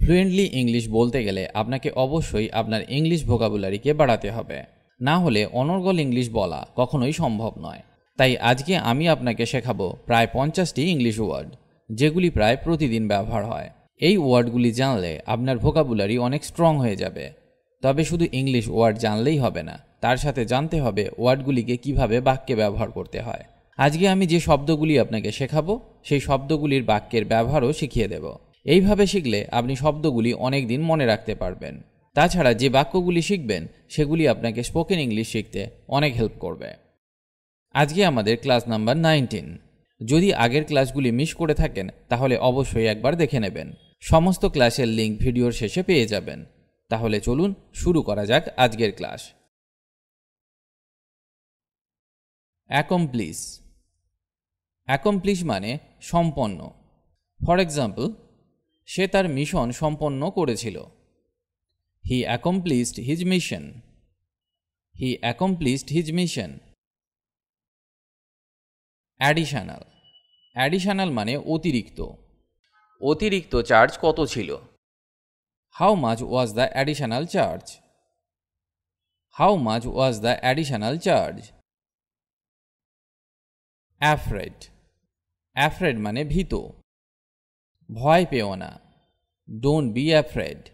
Fluently English বলতে গেলে আপনাকে অবশ্যই আপনার ইংলিশ ভোকাবুলারিকে বাড়াতে হবে, না হলে অনর্গল ইংলিশ বলা কখনোই সম্ভব নয়। তাই আজকে আমি আপনাকে শেখাবো প্রায় 50টি ইংলিশ ওয়ার্ড, যেগুলি প্রায় প্রতিদিন ব্যবহার হয়। এই ওয়ার্ডগুলি জানলে আপনার ভোকাবুলারি অনেক স্ট্রং হয়ে যাবে। তবে শুধু ইংলিশ ওয়ার্ড জানলেই হবে না, তার সাথে জানতে হবে ওয়ার্ডগুলিকে কিভাবে বাক্যে ব্যবহার করতে হয়। আজকে আমি যে শব্দগুলি আপনাকে শেখাবো সেই শব্দগুলির বাক্যের ব্যবহারও শিখিয়ে দেব। এইভাবে শিখলে আপনি শব্দগুলি অনেক দিন মনে রাখতে পারবেন। তাছাড়া যে বাক্যগুলি শিখবেন সেগুলি আপনাকে স্পোকেন ইংলিশ শিখতে অনেক হেল্প করবে। আজকে আমাদের ক্লাস নাম্বার 19। যদি আগের ক্লাসগুলি মিস করে থাকেন তাহলে অবশ্যই একবার দেখে নেবেন। সমস্ত ক্লাসের লিঙ্ক ভিডিওর শেষে পেয়ে যাবেন। তাহলে চলুন শুরু করা যাক আজকের ক্লাস। অ্যাকমপ্লিশ। অ্যাকমপ্লিশ মানে সম্পন্ন। ফর এক্সাম্পল, সে তার মিশন সম্পন্ন করেছিল। He accomplished his mission. He accomplished his mission. Additional. Additional মানে অতিরিক্ত। অতিরিক্ত চার্জ কত ছিল? How much was the additional charge? How much was the additional charge? Afraid. Afraid মানে ভীত। ভয় পেও না। Don't be afraid.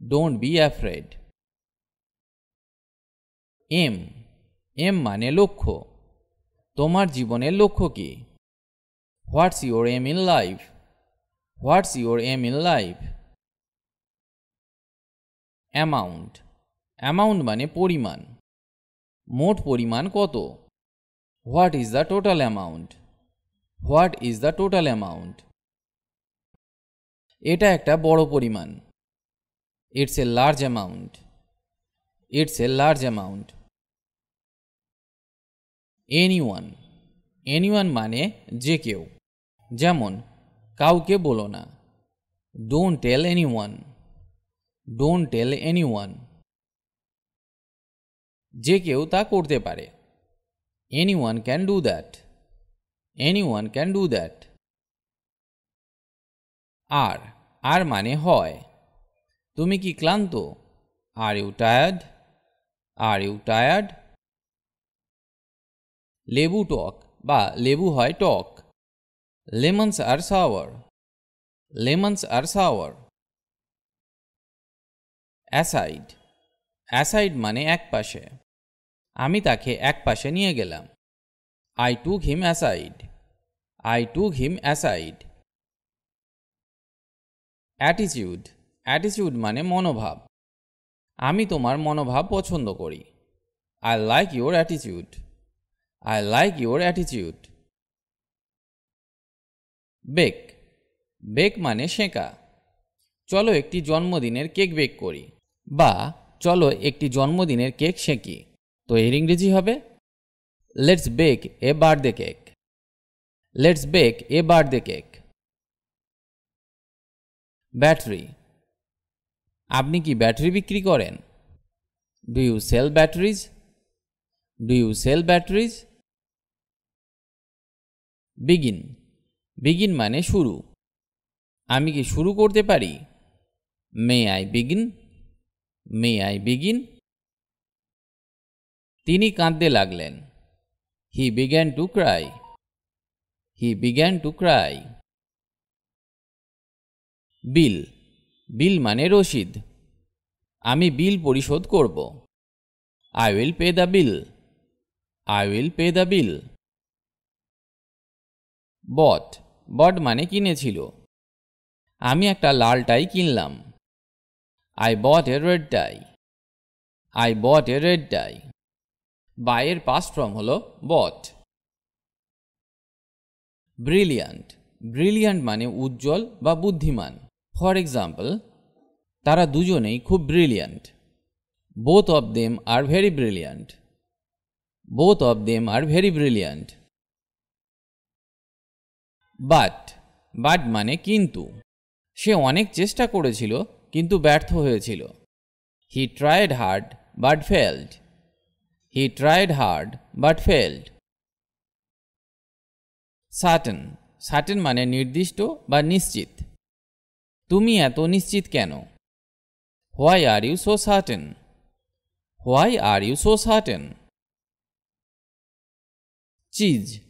Don't be afraid. Aim. Aim মানে লক্ষ্য। তোমার জীবনের লক্ষ্য কি? What's your aim in life? What's your aim in life? Amount. Amount মানে পরিমাণ। মোট পরিমাণ কত? What is the total amount? What is the total amount? এটা একটা বড় পরিমাণ। It's a large amount. It's a large amount. Anyone. Anyone মানে যে কেউ। যেমন কাউকে বলো না। Don't tell anyone. Don't tell anyone. যে কেউ তা করতে পারে। Anyone can do that. Anyone can do that. Are. Are মানে হয়। তুমি কি ক্লান্ত? Are you tired? Are you tired? লেবু টক বা লেবু হয় টক। লেমনস আর সাওয়ার। লেমনস আর সাওয়ার। অ্যাসাইড। অ্যাসাইড মানে এক পাশে। আমি তাকে এক পাশে নিয়ে গেলাম। I took him aside. I took him aside. Attitude. Attitude মানে মনোভাব। আমি তোমার মনোভাব পছন্দ করি। I like your attitude. I like your attitude. Bake. Bake মানে সেঁকা। চলো একটি জন্মদিনের কেক বেক করি, বা চলো একটি জন্মদিনের কেক সেঁকি। তো এর ইংরেজি হবে let's bake a birthday cake. Let's bake a birthday cake. Battery. আপনি কি ব্যাটারি বিক্রি করেন? Do you sell batteries? Do you sell batteries? Begin. Begin মানে শুরু। আমি কি শুরু করতে পারি? May I begin? May I begin? তিনি কাঁদতে লাগলেন। He began to cry. He began to cry. Bill. Bill মানে রসিদ। আমি বিল পরিশোধ করব। I will pay the bill. I will pay the bill. Bought. Bought মানে কিনেছিল। আমি একটা লাল টাই কিনলাম। I bought a red tie. I bought a red tie. Buy এর পাস্ট ফর্ম হলো বট। ব্রিলিয়ান্ট। ব্রিলিয়ান্ট মানে উজ্জ্বল বা বুদ্ধিমান। ফর এক্সাম্পল, তারা দুজনেই খুব brilliant. Both of them are very brilliant. Both of them are very brilliant. But. But মানে কিন্তু। সে অনেক চেষ্টা করেছিল কিন্তু ব্যর্থ হয়েছিল। He tried hard but failed. He tried hard but failed. Certain. Certain মানে নির্দিষ্ট বা নিশ্চিত। তুমি এত নিশ্চিত কেন? Why are you so certain? Why are you so certain? Cheese,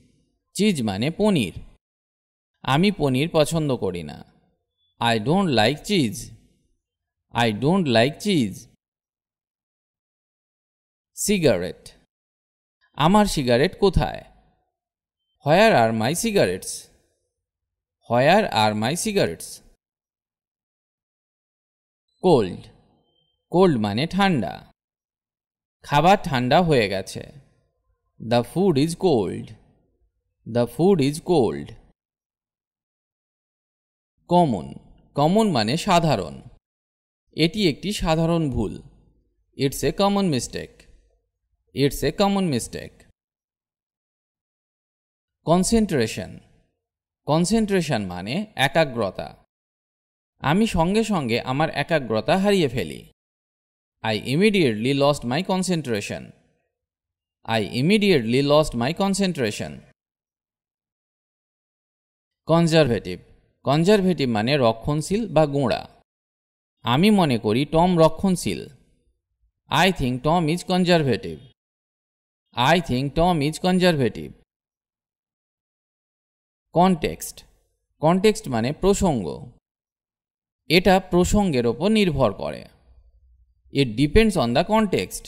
cheese মানে পনির। আমি পনির পছন্দ করি না। I don't like cheese. I don't like cheese. Cigarette, আমার সিগারেট কোথায়? হোয়ার আর মাই সিগারেটস? হোয়ার আর মাই সিগারেটস? কোল্ড, কোল্ড মানে ঠান্ডা। খাবার ঠান্ডা হয়ে গেছে। The food is cold. The food is cold. Common, common মানে সাধারণ। এটি একটি সাধারণ ভুল। It's a common mistake. It's a common mistake. Concentration, concentration মানে একাগ্রতা। আমি সঙ্গে সঙ্গে আমার একাগ্রতা হারিয়ে ফেলি। I immediately lost my concentration. I immediately lost my concentration. Conservative, conservative মানে রক্ষণশীল বা গোঁড়া। আমি মনে করি টম রক্ষণশীল। I think Tom is conservative. I think Tom is conservative. Context, context মানে প্রসঙ্গ। এটা প্রসঙ্গের ওপর নির্ভর করে। It depends on the context.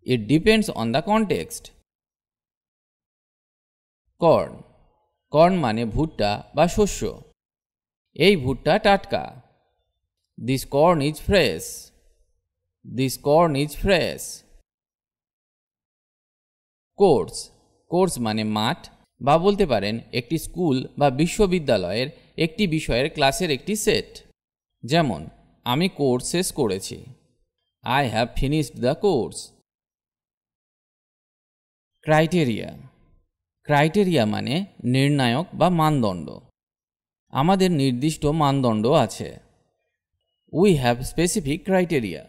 It depends on the context. Corn, corn মানে ভুট্টা বা শস্য। এই ভুট্টা টাটকা। This corn is fresh. This corn is fresh. Course, course মানে মাঠ বা বলতে পারেন একটি স্কুল বা বিশ্ববিদ্যালয়ের একটি বিষয়ের ক্লাসের একটি সেট। যেমন আমি কোর্স শেষ করেছি। I have finished the course. Criteria, criteria মানে নির্ণায়ক বা মানদণ্ড। আমাদের নির্দিষ্ট মানদণ্ড আছে। We have specific criteria.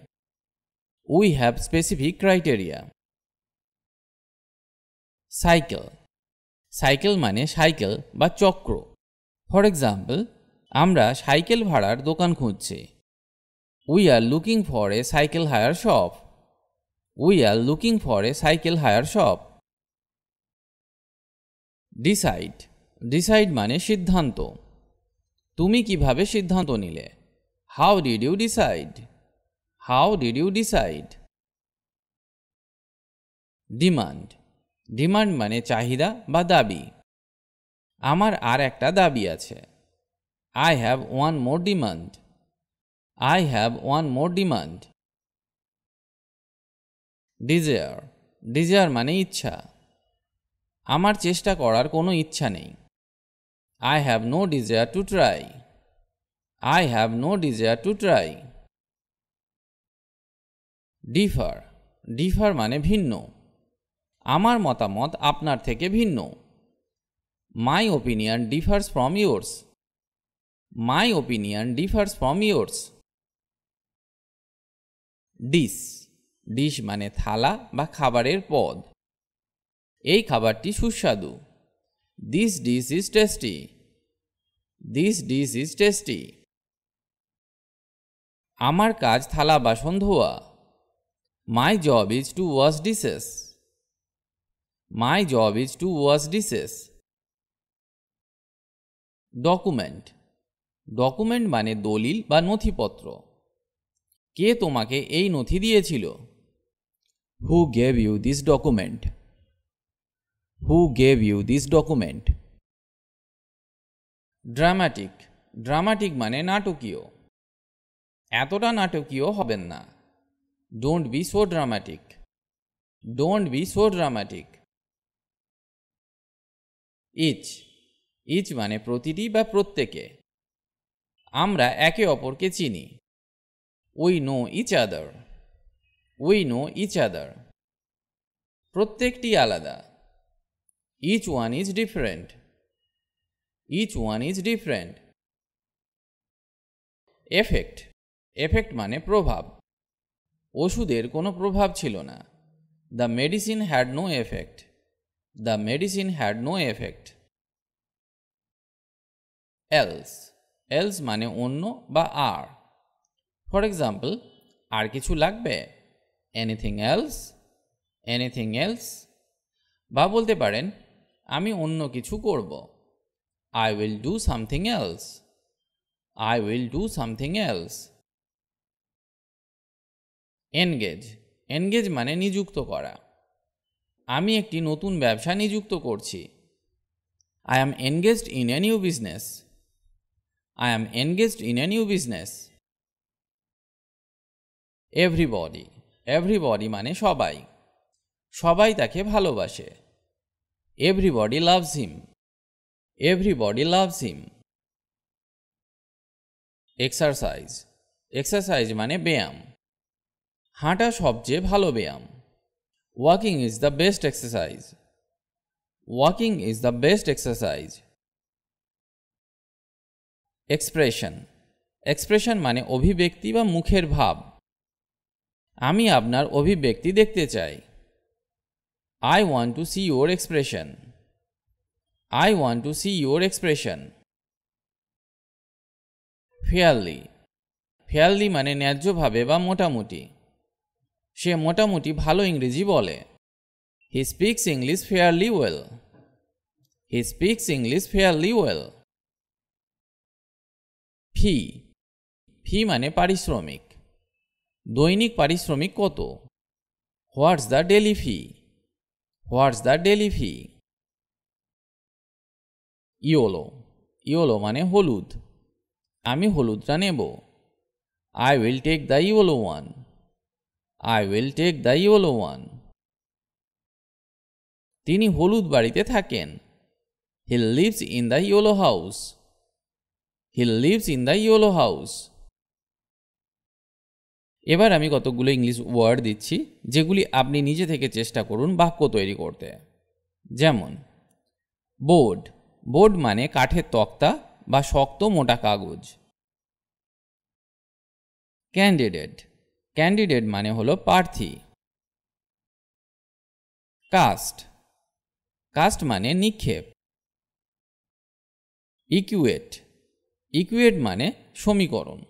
We have specific criteria. Cycle, cycle মানে সাইকেল বা চক্র। ফর এক্সাম্পল, আমরা সাইকেল ভাড়ার দোকান খুঁজছি। We are looking for a cycle hire shop. We are looking for a cycle hire shop. Decide, decide মানে সিদ্ধান্ত। তুমি কিভাবে সিদ্ধান্ত নিলে? How did you decide? How did you decide? Demand, demand মানে চাহিদা বা দাবি। আমার আর একটা দাবি আছে। I have one more demand. I have one more demand. Desire, desire মানে ইচ্ছা। আমার চেষ্টা করার কোনো ইচ্ছা নেই। I have no desire to try. I have no desire to try. Differ, differ মানে ভিন্ন। আমার মতামত আপনার থেকে ভিন্ন। My opinion differs from yours. My opinion differs from yours. Dish, dish মানে থালা বা খাবারের পদ। এই খাবারটি সুস্বাদু। This dish is tasty. This dish is tasty. আমার কাজ থালা বাসন ধোয়া। My job is to wash dishes. My job is to wash dishes. Document, document মানে দলিল বা নথিপত্র। কে তোমাকে এই নথি দিয়েছিল? Who gave you this document? Who gave you this document? Dramatic, dramatic মানে নাটকীয়। এতটা নাটকীয় হবেন না। Don't be so dramatic. Don't be so dramatic. Each, each মানে প্রতিটি বা প্রত্যেকে। আমরা একে অপরকে চিনি। We know each other. We know each other. প্রত্যেকটি আলাদা। Each one is different. Each one is different. Effect, effect মানে প্রভাব। ওষুধের কোনো প্রভাব ছিল না। The medicine had no effect. The medicine had no effect. Else, else মানে অন্য বা আর। ফর এক্সাম্পল, আর কিছু লাগবে? Anything else? Anything else? বা বলতে পারেন, আমি অন্য কিছু করব। I will do something else. I will do something else. Engage. Engage মানে নিযুক্ত করা। আমি একটি নতুন ব্যবসা নিযুক্ত করছি। I am engaged in a new business. I am engaged in a new business. Everybody. Everybody মানে সবাই। সবাই তাকে ভালোবাসে। Everybody loves him. Everybody loves him. Exercise. Exercise মানে ব্যায়াম। হাঁটা সবচেয়ে ভালো ব্যায়াম। Walking is the best exercise. Walking is the best exercise. Expression. Expression মানে অভিব্যক্তি বা মুখের ভাব। আমি আপনার অভিব্যক্তি দেখতে চাই। I want to see your expression. I want to see your expression. Fairly. Fairly মানে ন্যায্যভাবে বা মোটামুটি। সে মোটামুটি ভালো ইংরেজি বলে। He speaks English fairly well. He speaks English fairly well. Fee. Fee মানে পারিশ্রমিক। দৈনিক পারিশ্রমিক কত? What's the daily fee? What's the daily fee? YOLO. YOLO মানে হলুদ। আমি হলুদটা নেব। I will take the yellow one. I will take the yellow one. তিনি হলুদ বাড়িতে থাকেন। He lives in the yellow house. He lives in the yellow house. এবার আমি কতগুলো ইংলিশ ওয়ার্ড দিচ্ছি, যেগুলি আপনি নিজে থেকে চেষ্টা করুন বাক্য তৈরি করতে। যেমন বোর্ড। বোর্ড মানে কাঠের তক্তা বা শক্ত মোটা কাগজ। ক্যান্ডিডেট। ক্যান্ডিডেট মানে হলো প্রার্থী। কাস্ট। কাস্ট মানে নিক্ষেপ। ইকুয়েট। ইকুয়েট মানে সমীকরণ।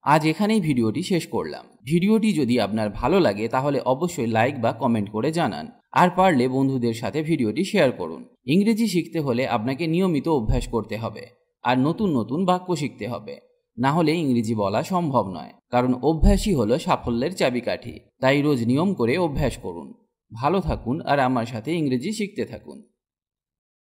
আজ এখানেই ভিডিওটি শেষ করলাম। ভিডিওটি যদি আপনার ভালো লাগে তাহলে অবশ্যই লাইক বা কমেন্ট করে জানান, আর পারলে বন্ধুদের সাথে ভিডিওটি শেয়ার করুন। ইংরেজি শিখতে হলে আপনাকে নিয়মিত অভ্যাস করতে হবে, আর নতুন নতুন বাক্য শিখতে হবে। না হলে ইংরেজি বলা সম্ভব নয়, কারণ অভ্যাসই হলো সাফল্যের চাবিকাঠি। তাই রোজ নিয়ম করে অভ্যাস করুন। ভালো থাকুন আর আমার সাথে ইংরেজি শিখতে থাকুন।